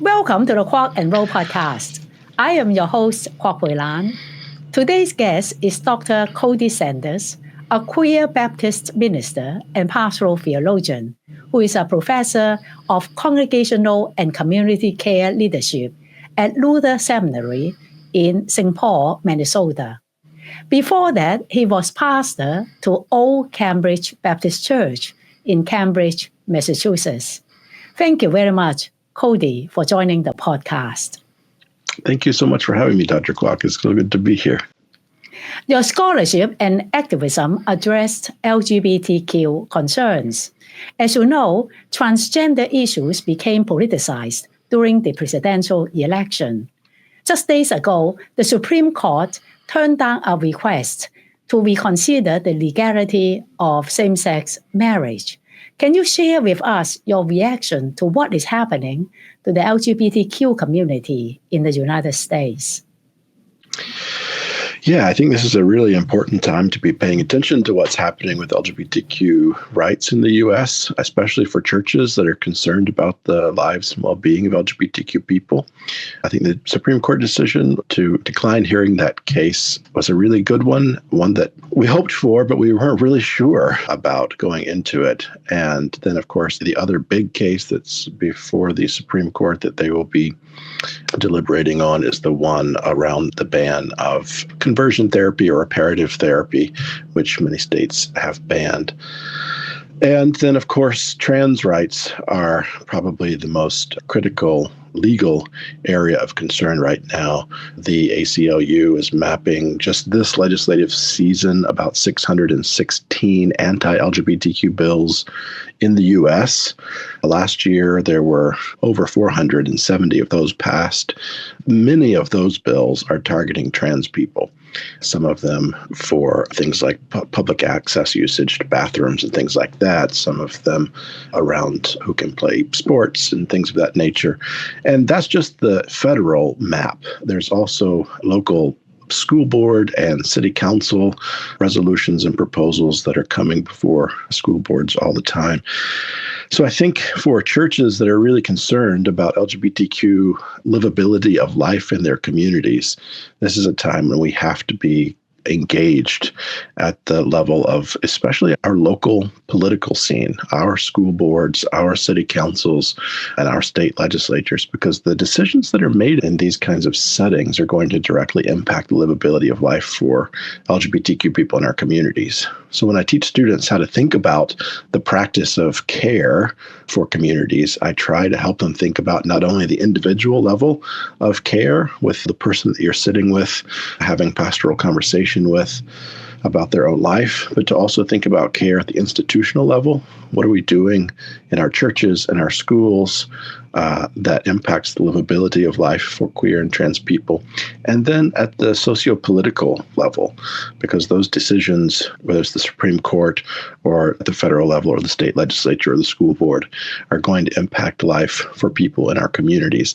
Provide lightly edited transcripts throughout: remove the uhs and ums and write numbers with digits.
Welcome to the Quark and Roll podcast. I am your host, Kwok Pui Lan. Today's guest is Dr. Cody Sanders, a queer Baptist minister and pastoral theologian, who is a professor of Congregational and Community Care Leadership at Luther Seminary in St. Paul, Minnesota. Before that, he was pastor to Old Cambridge Baptist Church in Cambridge, Massachusetts. Thank you very much, Cody, for joining the podcast. Thank you so much for having me, Dr. Kwok. It's so good to be here. Your scholarship and activism addressed LGBTQ concerns. As you know, transgender issues became politicized during the presidential election. Just days ago, the Supreme Court turned down a request to reconsider the legality of same-sex marriage. Can you share with us your reaction to what is happening to the LGBTQ community in the United States? Yeah, I think this is a really important time to be paying attention to what's happening with LGBTQ rights in the U.S., especially for churches that are concerned about the lives and well-being of LGBTQ people. I think the Supreme Court decision to decline hearing that case was a really good one that we hoped for, but we weren't really sure about going into it. And then, of course, the other big case that's before the Supreme Court that they will be deliberating on is the one around the ban of conversion therapy or reparative therapy, which many states have banned. And then, of course, trans rights are probably the most critical legal area of concern right now. The ACLU is mapping just this legislative season about 616 anti-LGBTQ bills in the U.S. Last year, there were over 470 of those passed. Many of those bills are targeting trans people. Some of them for things like public access usage to bathrooms and things like that. Some of them around who can play sports and things of that nature. And that's just the federal map. There's also local school board and city council resolutions and proposals that are coming before school boards all the time. So I think for churches that are really concerned about LGBTQ livability of life in their communities, this is a time when we have to be engaged at the level of especially our local political scene, our school boards, our city councils, and our state legislatures, because the decisions that are made in these kinds of settings are going to directly impact the livability of life for LGBTQ people in our communities. So when I teach students how to think about the practice of care for communities, I try to help them think about not only the individual level of care with the person that you're sitting with, having pastoral conversation with about their own life, but to also think about care at the institutional level. What are we doing in our churches and our schools that impacts the livability of life for queer and trans people? And then at the socio-political level, because those decisions, whether it's the Supreme Court or at the federal level or the state legislature or the school board, are going to impact life for people in our communities.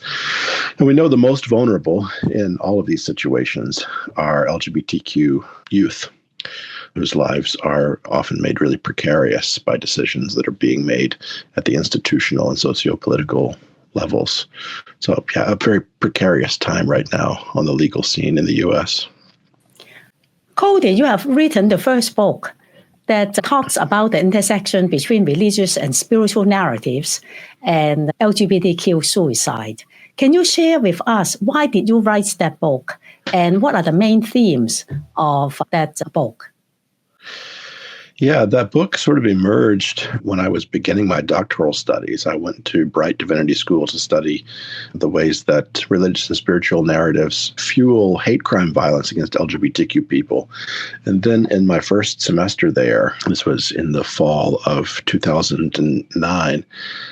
And we know the most vulnerable in all of these situations are LGBTQ youth, whose lives are often made really precarious by decisions that are being made at the institutional and socio-political levels. So, yeah, a very precarious time right now on the legal scene in the U.S. Cody, you have written the first book that talks about the intersection between religious and spiritual narratives and LGBTQ suicide. Can you share with us why did you write that book and what are the main themes of that book? Yeah, that book sort of emerged when I was beginning my doctoral studies. I went to Bright Divinity School to study the ways that religious and spiritual narratives fuel hate crime violence against LGBTQ people. And then in my first semester there, this was in the fall of 2009,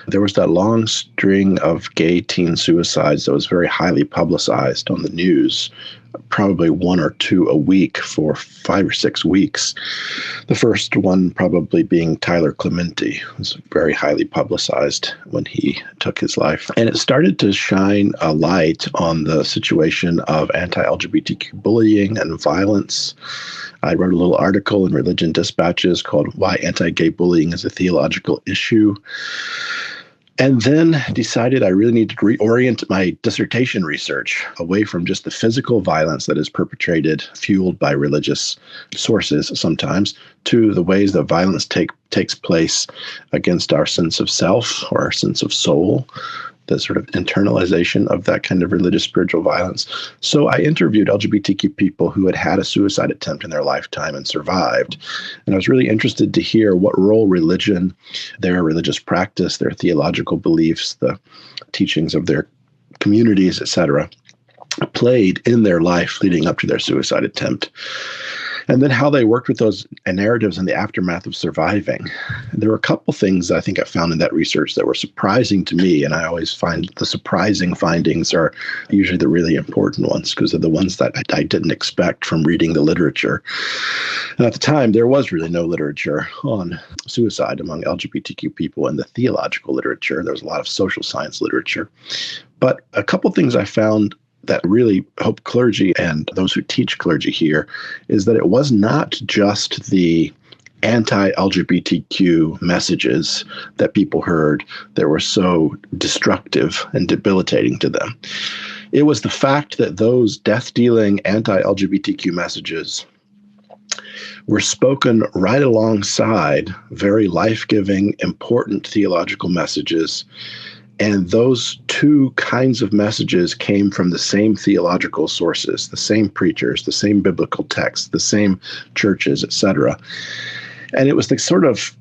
there was that long string of gay teen suicides that was very highly publicized on the news, probably one or two a week for 5 or 6 weeks. The first one probably being Tyler Clementi. It was very highly publicized when he took his life. And it started to shine a light on the situation of anti-LGBTQ bullying and violence. I wrote a little article in Religion Dispatches called Why Anti-Gay Bullying is a Theological Issue. And then decided I really needed to reorient my dissertation research away from just the physical violence that is perpetrated, fueled by religious sources sometimes, to the ways that violence takes place against our sense of self or our sense of soul, the sort of internalization of that kind of religious spiritual violence. So I interviewed LGBTQ people who had had a suicide attempt in their lifetime and survived. And I was really interested to hear what role religion, their religious practice, their theological beliefs, the teachings of their communities, etc., played in their life leading up to their suicide attempt. And then how they worked with those narratives in the aftermath of surviving. There were a couple things I think I found in that research that were surprising to me, and I always find the surprising findings are usually the really important ones because they're the ones that I didn't expect from reading the literature. And at the time, there was really no literature on suicide among LGBTQ people in the theological literature. There was a lot of social science literature. But a couple things I found that really hope clergy and those who teach clergy here is that it was not just the anti-LGBTQ messages that people heard that were so destructive and debilitating to them. It was the fact that those death-dealing anti-LGBTQ messages were spoken right alongside very life-giving, important theological messages. And those two kinds of messages came from the same theological sources, the same preachers, the same biblical texts, the same churches, etc. And it was the sort of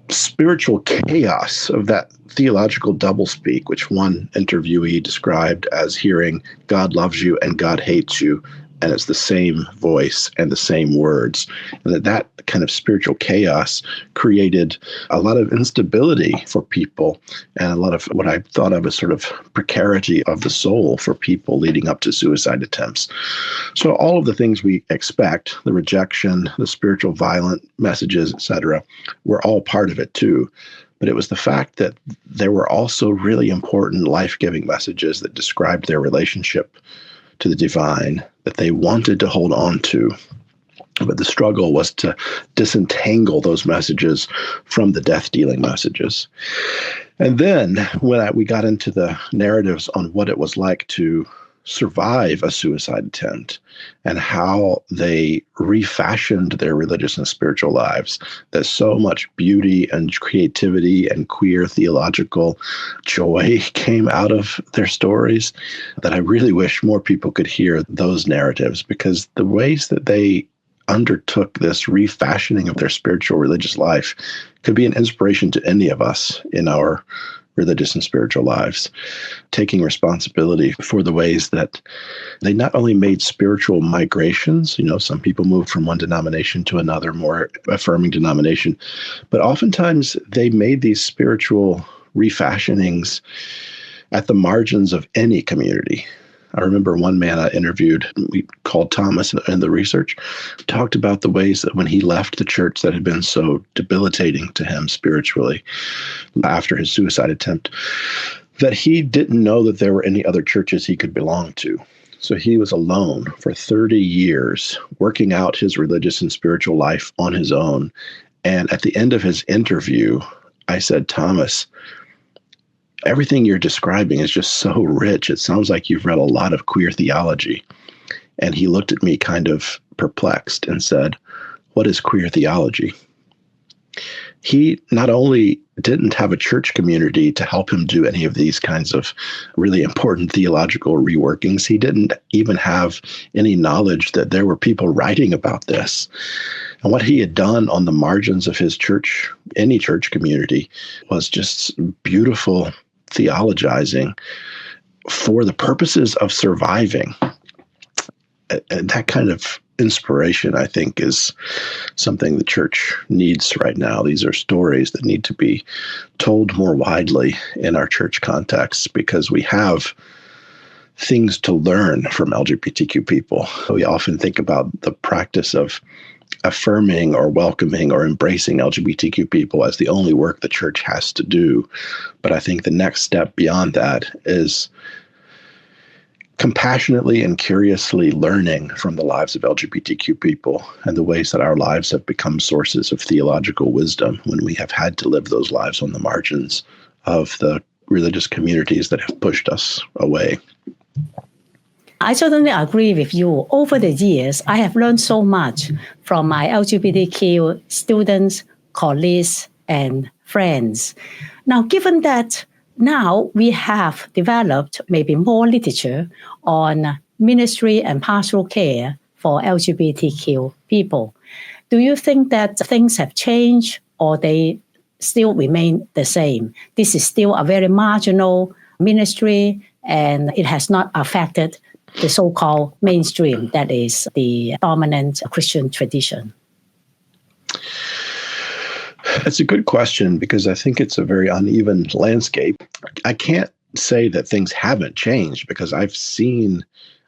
spiritual chaos of that theological doublespeak, which one interviewee described as hearing God loves you and God hates you, and it's the same voice and the same words. And that kind of spiritual chaos created a lot of instability for people and a lot of what I thought of as sort of precarity of the soul for people leading up to suicide attempts. So all of the things we expect, the rejection, the spiritual violent messages, etc., were all part of it too. But it was the fact that there were also really important life-giving messages that described their relationship to the divine that they wanted to hold on to. But the struggle was to disentangle those messages from the death-dealing messages. And then when we got into the narratives on what it was like to survive a suicide attempt and how they refashioned their religious and spiritual lives, that so much beauty and creativity and queer theological joy came out of their stories, that I really wish more people could hear those narratives, because the ways that they undertook this refashioning of their spiritual religious life could be an inspiration to any of us in our religious and spiritual lives, taking responsibility for the ways that they not only made spiritual migrations, some people moved from one denomination to another, more affirming denomination, but oftentimes they made these spiritual refashionings at the margins of any community. I remember one man I interviewed, we called Thomas in the research, talked about the ways that when he left the church that had been so debilitating to him spiritually after his suicide attempt, that he didn't know that there were any other churches he could belong to. So he was alone for 30 years, working out his religious and spiritual life on his own. And at the end of his interview, I said, Thomas, everything you're describing is just so rich. It sounds like you've read a lot of queer theology. And he looked at me kind of perplexed and said, what is queer theology? He not only didn't have a church community to help him do any of these kinds of really important theological reworkings, he didn't even have any knowledge that there were people writing about this. And what he had done on the margins of his church, any church community, was just beautiful theologizing for the purposes of surviving. And that kind of inspiration, I think, is something the church needs right now. These are stories that need to be told more widely in our church context, because we have things to learn from LGBTQ people. We often think about the practice of affirming or welcoming or embracing LGBTQ people as the only work the church has to do. But I think the next step beyond that is compassionately and curiously learning from the lives of LGBTQ people and the ways that our lives have become sources of theological wisdom when we have had to live those lives on the margins of the religious communities that have pushed us away. I certainly agree with you. Over the years, I have learned so much from my LGBTQ students, colleagues, and friends. Now, given that now we have developed maybe more literature on ministry and pastoral care for LGBTQ people, do you think that things have changed or they still remain the same? This is still a very marginal ministry and it has not affected the so-called mainstream, that is the dominant Christian tradition? That's a good question because I think it's a very uneven landscape. I can't say that things haven't changed because I have seen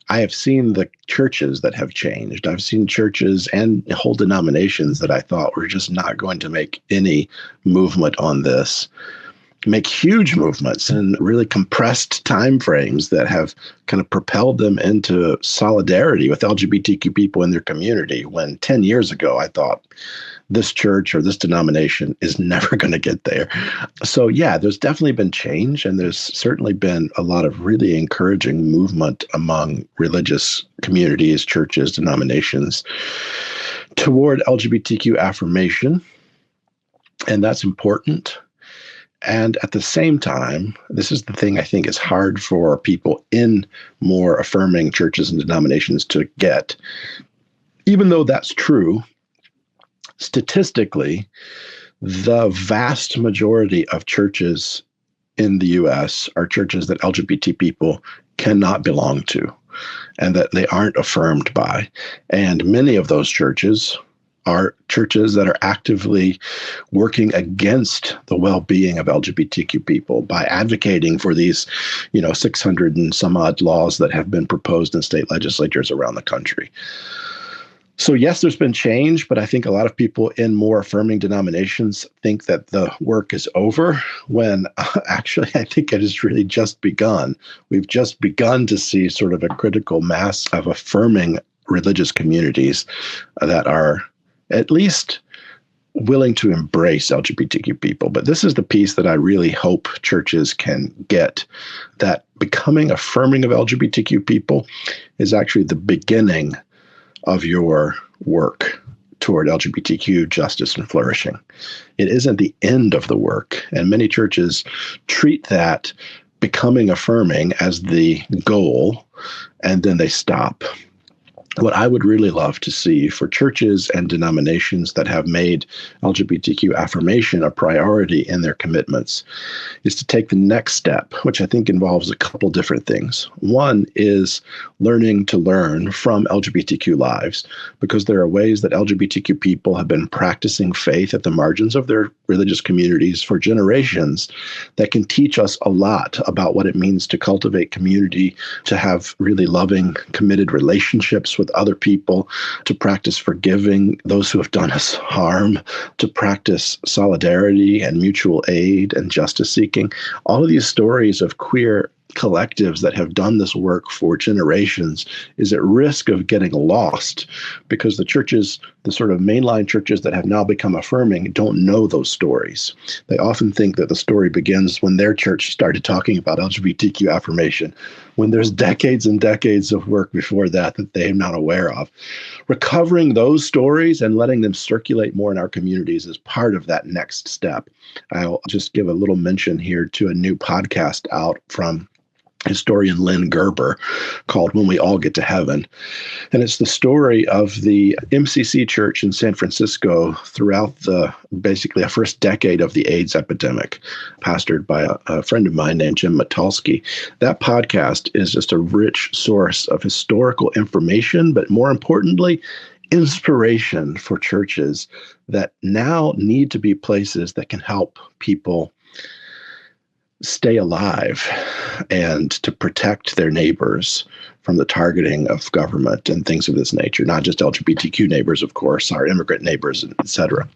the churches that have changed. I've seen churches and whole denominations that I thought were just not going to make any movement on this, make huge movements in really compressed time frames that have kind of propelled them into solidarity with LGBTQ people in their community, when 10 years ago I thought this church or this denomination is never going to get there. So yeah, there's definitely been change, and there's certainly been a lot of really encouraging movement among religious communities, churches, denominations toward LGBTQ affirmation, and that's important. And at the same time, this is the thing I think is hard for people in more affirming churches and denominations to get. Even though that's true, statistically, the vast majority of churches in the U.S. are churches that LGBT people cannot belong to and that they aren't affirmed by. And many of those churches are churches that are actively working against the well-being of LGBTQ people by advocating for these, 600 and some odd laws that have been proposed in state legislatures around the country. So yes, there's been change, but I think a lot of people in more affirming denominations think that the work is over, when actually I think it has really just begun. We've just begun to see sort of a critical mass of affirming religious communities that are at least willing to embrace LGBTQ people. But this is the piece that I really hope churches can get, that becoming affirming of LGBTQ people is actually the beginning of your work toward LGBTQ justice and flourishing. It isn't the end of the work. And many churches treat that becoming affirming as the goal, and then they stop. What I would really love to see for churches and denominations that have made LGBTQ affirmation a priority in their commitments is to take the next step, which I think involves a couple different things. One is learning to learn from LGBTQ lives, because there are ways that LGBTQ people have been practicing faith at the margins of their religious communities for generations that can teach us a lot about what it means to cultivate community, to have really loving, committed relationships with other people, to practice forgiving those who have done us harm, to practice solidarity and mutual aid and justice seeking. All of these stories of queer collectives that have done this work for generations is at risk of getting lost because the churches, the sort of mainline churches that have now become affirming, don't know those stories. They often think that the story begins when their church started talking about LGBTQ affirmation, when there's decades and decades of work before that they're not aware of. Recovering those stories and letting them circulate more in our communities is part of that next step. I'll just give a little mention here to a new podcast out from historian Lynn Gerber called When We All Get to Heaven. And it's the story of the MCC church in San Francisco throughout basically a first decade of the AIDS epidemic, pastored by a friend of mine named Jim Matalski. That podcast is just a rich source of historical information, but more importantly, inspiration for churches that now need to be places that can help people stay alive and to protect their neighbors from the targeting of government and things of this nature, not just LGBTQ neighbors, of course, our immigrant neighbors, et cetera.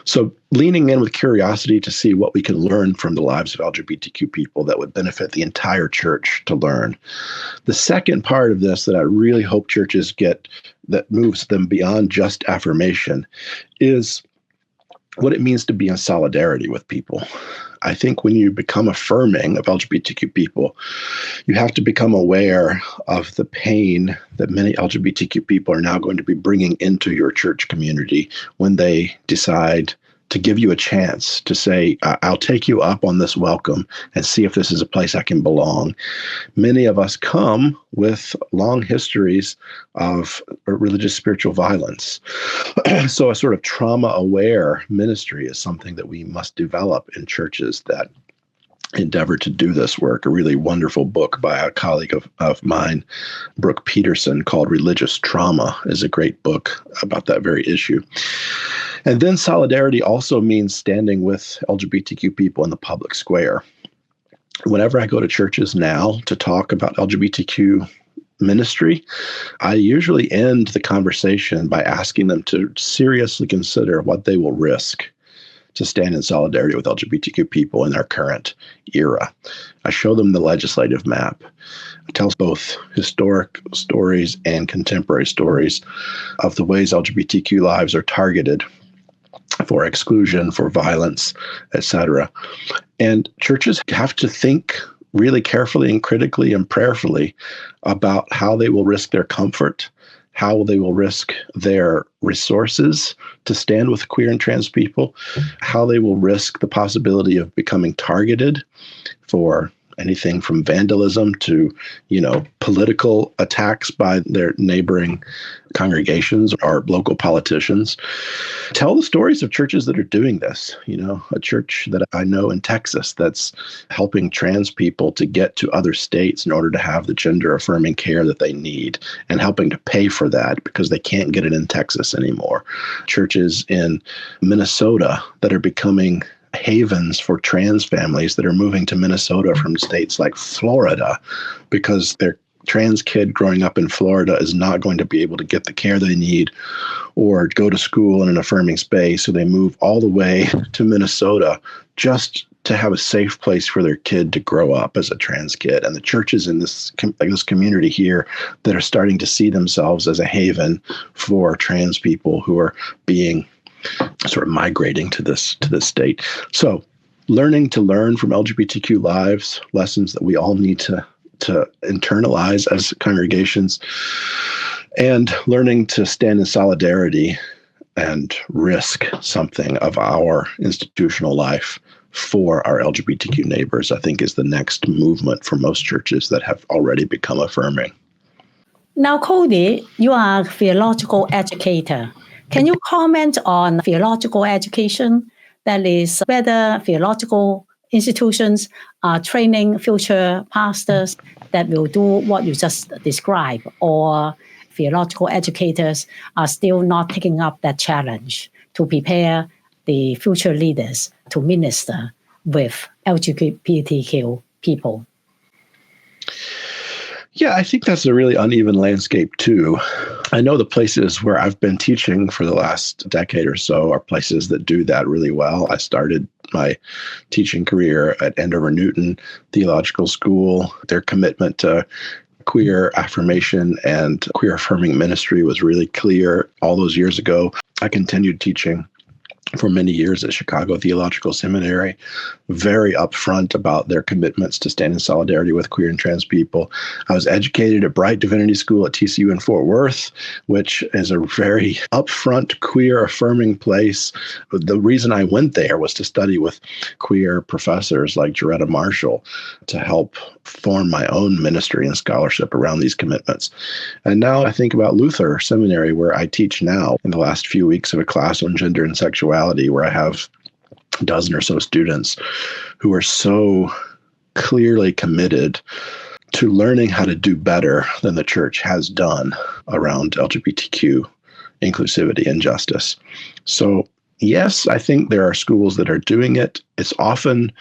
So leaning in with curiosity to see what we can learn from the lives of LGBTQ people that would benefit the entire church to learn. The second part of this that I really hope churches get that moves them beyond just affirmation is what it means to be in solidarity with people. I think when you become affirming of LGBTQ people, you have to become aware of the pain that many LGBTQ people are now going to be bringing into your church community when they decide to give you a chance to say, I'll take you up on this welcome and see if this is a place I can belong. Many of us come with long histories of religious spiritual violence. So a sort of trauma-aware ministry is something that we must develop in churches that endeavor to do this work. A really wonderful book by a colleague of mine, Brooke Peterson, called Religious Trauma, is a great book about that very issue. And then solidarity also means standing with LGBTQ people in the public square. Whenever I go to churches now to talk about LGBTQ ministry, I usually end the conversation by asking them to seriously consider what they will risk to stand in solidarity with LGBTQ people in their current era. I show them the legislative map. I tell both historic stories and contemporary stories of the ways LGBTQ lives are targeted for exclusion, for violence, etc. And churches have to think really carefully and critically and prayerfully about how they will risk their comfort, how they will risk their resources to stand with queer and trans people, how they will risk the possibility of becoming targeted for anything from vandalism to, political attacks by their neighboring congregations or local politicians. Tell the stories of churches that are doing this. A church that I know in Texas that's helping trans people to get to other states in order to have the gender affirming care that they need and helping to pay for that because they can't get it in Texas anymore. Churches in Minnesota that are becoming havens for trans families that are moving to Minnesota from states like Florida because their trans kid growing up in Florida is not going to be able to get the care they need or go to school in an affirming space. So they move all the way to Minnesota just to have a safe place for their kid to grow up as a trans kid. And the churches in this community here that are starting to see themselves as a haven for trans people who are being sort of migrating to this state. So learning to learn from LGBTQ lives, lessons that we all need to internalize as congregations, and learning to stand in solidarity and risk something of our institutional life for our LGBTQ neighbors, I think is the next movement for most churches that have already become affirming. Now, Cody, you are a theological educator. Can you comment on theological education? That is, whether theological institutions are training future pastors that will do what you just described, or theological educators are still not taking up that challenge to prepare the future leaders to minister with LGBTQ people? Yeah, I think that's a really uneven landscape too. I know the places where I've been teaching for the last decade or so are places that do that really well. I started my teaching career at Andover Newton Theological School. Their commitment to queer affirmation and queer affirming ministry was really clear all those years ago. I continued teaching for many years at Chicago Theological Seminary, very upfront about their commitments to stand in solidarity with queer and trans people. I was educated at Bright Divinity School at TCU in Fort Worth, which is a very upfront queer affirming place. The reason I went there was to study with queer professors like Jaretta Marshall to help form my own ministry and scholarship around these commitments. And now I think about Luther Seminary, where I teach now in the last few weeks of a class on gender and sexuality, where I have a dozen or so students who are so clearly committed to learning how to do better than the church has done around LGBTQ inclusivity and justice. So yes, I think there are schools that are doing it. It's often,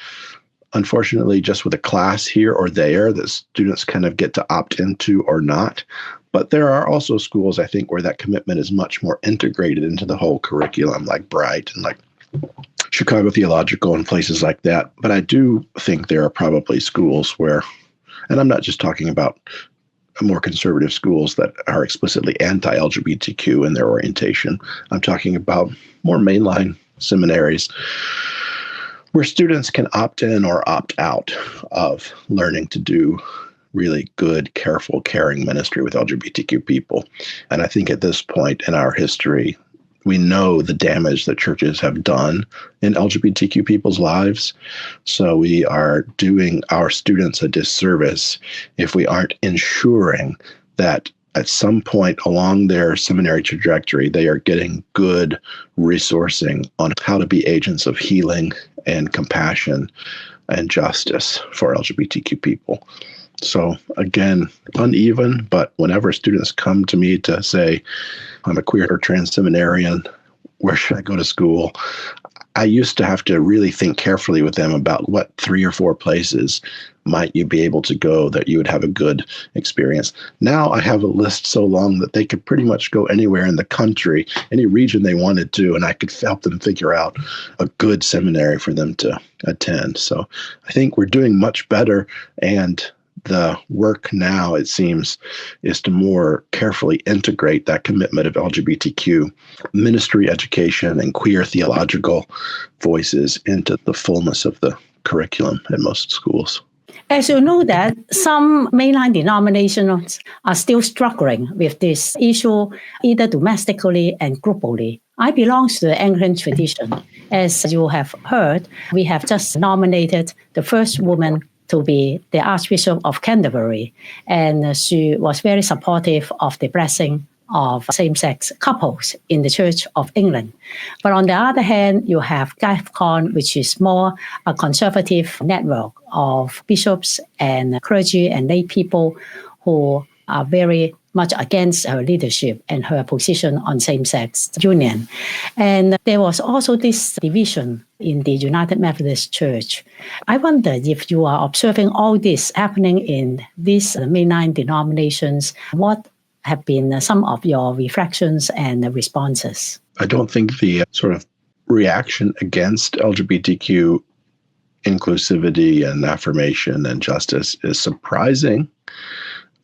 unfortunately, just with a class here or there that students kind of get to opt into or not. But there are also schools, I think, where that commitment is much more integrated into the whole curriculum, like Bright and like Chicago Theological and places like that. But I do think there are probably schools where, and I'm not just talking about more conservative schools that are explicitly anti-LGBTQ in their orientation. I'm talking about more mainline seminaries where students can opt in or opt out of learning to do really good, careful, caring ministry with LGBTQ people. And I think at this point in our history, we know the damage that churches have done in LGBTQ people's lives. So we are doing our students a disservice if we aren't ensuring that at some point along their seminary trajectory, they are getting good resourcing on how to be agents of healing and compassion and justice for LGBTQ people. So again, uneven, but whenever students come to me to say, I'm a queer or trans seminarian, where should I go to school? I used to have to really think carefully with them about what 3 or 4 places might you be able to go that you would have a good experience. Now I have a list so long that they could pretty much go anywhere in the country, any region they wanted to, and I could help them figure out a good seminary for them to attend. So I think we're doing much better, and the work now, it seems, is to more carefully integrate that commitment of LGBTQ ministry education and queer theological voices into the fullness of the curriculum at most schools. As you know that some mainline denominations are still struggling with this issue, either domestically and globally. I belong to the Anglican tradition. As you have heard, we have just nominated the first woman to be the Archbishop of Canterbury, and she was very supportive of the blessing of same-sex couples in the Church of England. But on the other hand, you have GAFCON, which is more a conservative network of bishops and clergy and lay people who are very much against her leadership and her position on same-sex union. And there was also this division in the United Methodist Church. I wonder if you are observing all this happening in these mainline denominations, what have been some of your reflections and responses? I don't think the sort of reaction against LGBTQ inclusivity and affirmation and justice is surprising.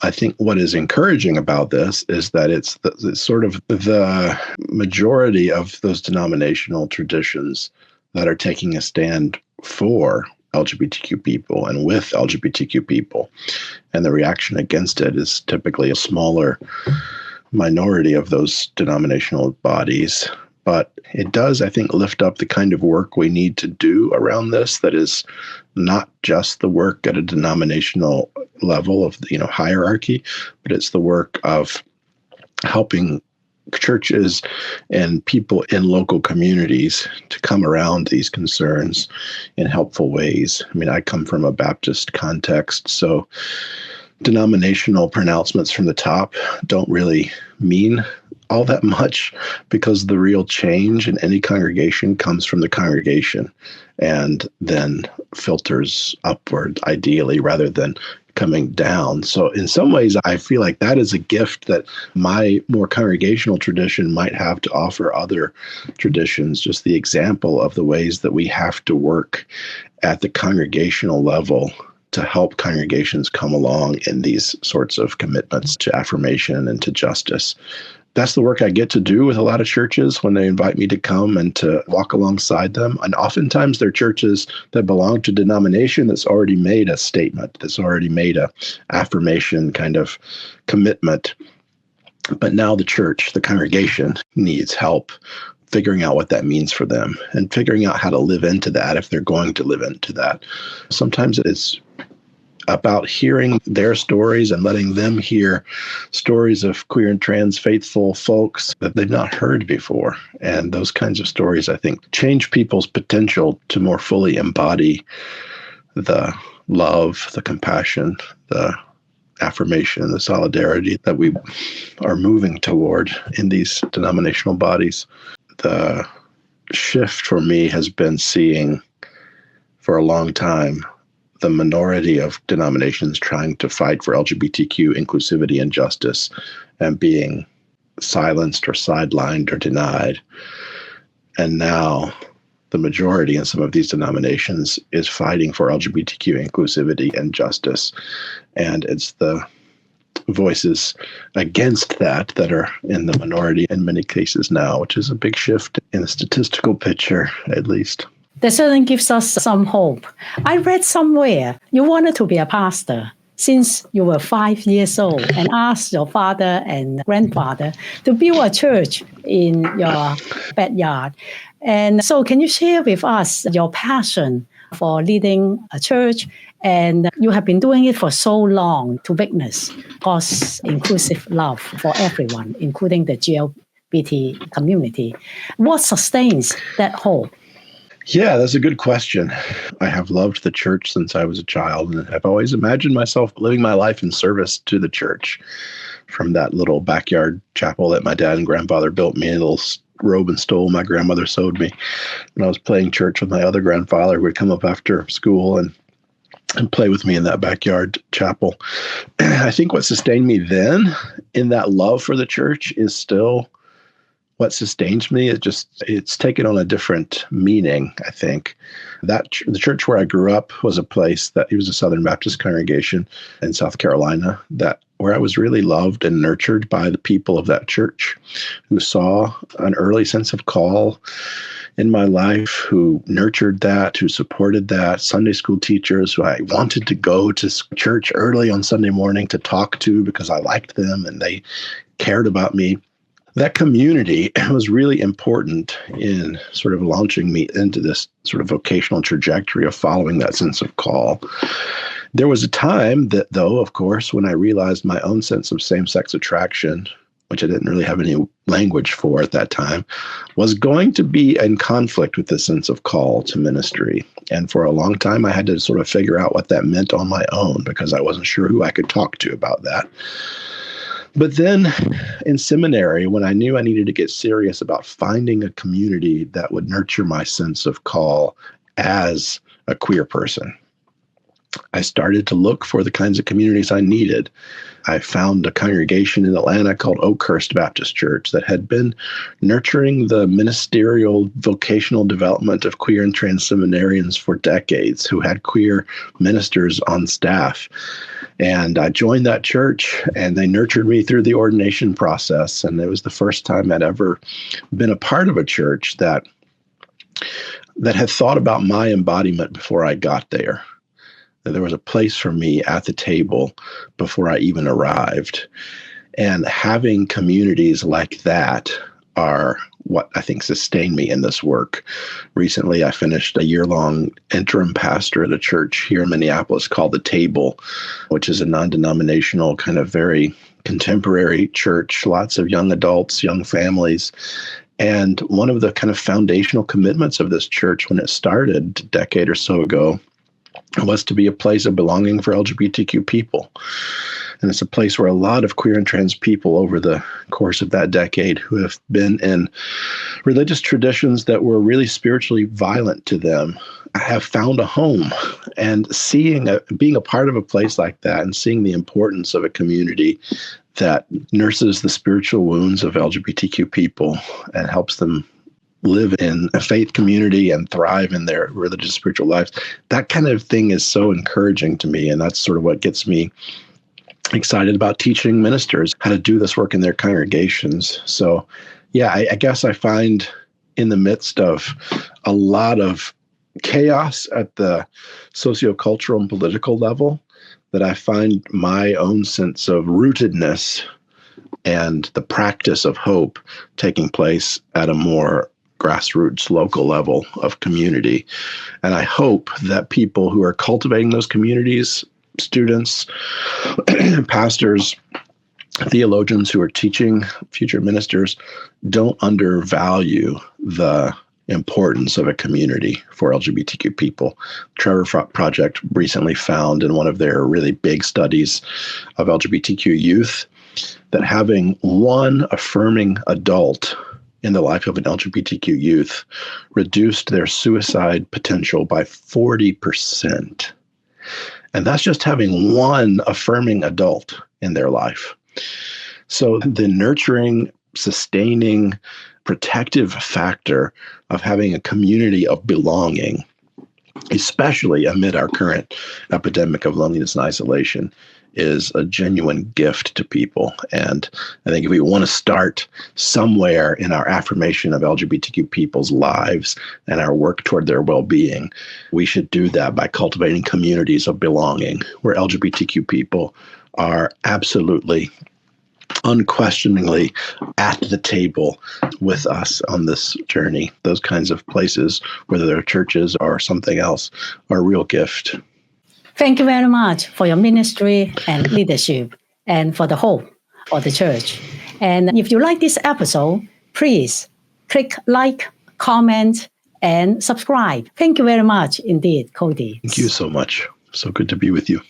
I think what is encouraging about this is that it's sort of the majority of those denominational traditions that are taking a stand for LGBTQ people and with LGBTQ people. And the reaction against it is typically a smaller minority of those denominational bodies. But it does, I think, lift up the kind of work we need to do around this that is not just the work at a denominational level of, hierarchy, but it's the work of helping churches and people in local communities to come around these concerns in helpful ways. I mean, I come from a Baptist context, so denominational pronouncements from the top don't really mean all that much, because the real change in any congregation comes from the congregation and then filters upward, ideally, rather than coming down. So in some ways, I feel like that is a gift that my more congregational tradition might have to offer other traditions, just the example of the ways that we have to work at the congregational level to help congregations come along in these sorts of commitments to affirmation and to justice. That's the work I get to do with a lot of churches when they invite me to come and to walk alongside them. And oftentimes they're churches that belong to denomination that's already made a statement, that's already made a affirmation kind of commitment. But now the church, the congregation, needs help figuring out what that means for them and figuring out how to live into that if they're going to live into that. Sometimes it's about hearing their stories and letting them hear stories of queer and trans faithful folks that they've not heard before. And those kinds of stories, I think, change people's potential to more fully embody the love, the compassion, the affirmation, the solidarity that we are moving toward in these denominational bodies. The shift for me has been seeing for a long time the minority of denominations trying to fight for LGBTQ inclusivity and justice and being silenced or sidelined or denied. And now the majority in some of these denominations is fighting for LGBTQ inclusivity and justice. And it's the voices against that are in the minority in many cases now, which is a big shift in the statistical picture, at least. That certainly gives us some hope. I read somewhere you wanted to be a pastor since you were 5 years old and asked your father and grandfather to build a church in your backyard. And so can you share with us your passion for leading a church? And you have been doing it for so long to witness God's inclusive love for everyone, including the LGBT community. What sustains that hope? Yeah, that's a good question. I have loved the church since I was a child, and I've always imagined myself living my life in service to the church. From that little backyard chapel that my dad and grandfather built me, a little robe and stole my grandmother sewed me when I was playing church with my other grandfather, who would come up after school and play with me in that backyard chapel. I think what sustained me then in that love for the church is still what sustains me. It's taken on a different meaning, I think. The church where I grew up was a place that it was a Southern Baptist congregation in South Carolina, where I was really loved and nurtured by the people of that church, who saw an early sense of call in my life, who nurtured that, who supported that, Sunday school teachers who I wanted to go to church early on Sunday morning to talk to because I liked them and they cared about me. That community was really important in sort of launching me into this sort of vocational trajectory of following that sense of call. There was a time that, though, of course, when I realized my own sense of same-sex attraction, which I didn't really have any language for at that time, was going to be in conflict with the sense of call to ministry. And for a long time, I had to sort of figure out what that meant on my own because I wasn't sure who I could talk to about that. But then in seminary, when I knew I needed to get serious about finding a community that would nurture my sense of call as a queer person, I started to look for the kinds of communities I needed. I found a congregation in Atlanta called Oakhurst Baptist Church that had been nurturing the ministerial vocational development of queer and trans seminarians for decades, who had queer ministers on staff. And I joined that church, and they nurtured me through the ordination process. And it was the first time I'd ever been a part of a church that had thought about my embodiment before I got there. There was a place for me at the table before I even arrived. And having communities like that are what I think sustained me in this work. Recently, I finished a year-long interim pastor at a church here in Minneapolis called The Table, which is a non-denominational kind of very contemporary church, lots of young adults, young families. And one of the kind of foundational commitments of this church when it started a decade or so ago was to be a place of belonging for LGBTQ people. And it's a place where a lot of queer and trans people over the course of that decade who have been in religious traditions that were really spiritually violent to them have found a home. And being a part of a place like that and seeing the importance of a community that nurses the spiritual wounds of LGBTQ people and helps them live in a faith community and thrive in their religious spiritual lives, that kind of thing is so encouraging to me. And that's sort of what gets me excited about teaching ministers how to do this work in their congregations. So, yeah, I guess I find in the midst of a lot of chaos at the sociocultural and political level that I find my own sense of rootedness and the practice of hope taking place at a more grassroots local level of community. And I hope that people who are cultivating those communities, students, pastors, theologians who are teaching future ministers, don't undervalue the importance of a community for LGBTQ people. Trevor Project recently found in one of their really big studies of LGBTQ youth that having one affirming adult in the life of an LGBTQ youth reduced their suicide potential by 40%. And that's just having one affirming adult in their life. So the nurturing, sustaining, protective factor of having a community of belonging, especially amid our current epidemic of loneliness and isolation, is a genuine gift to people. And I think if we want to start somewhere in our affirmation of LGBTQ people's lives and our work toward their well-being, we should do that by cultivating communities of belonging where LGBTQ people are absolutely, unquestioningly at the table with us on this journey. Those kinds of places, whether they're churches or something else, are a real gift. Thank you very much for your ministry and leadership and for the hope of the church. And if you like this episode, please click like, comment, and subscribe. Thank you very much indeed, Cody. Thank you so much. So good to be with you.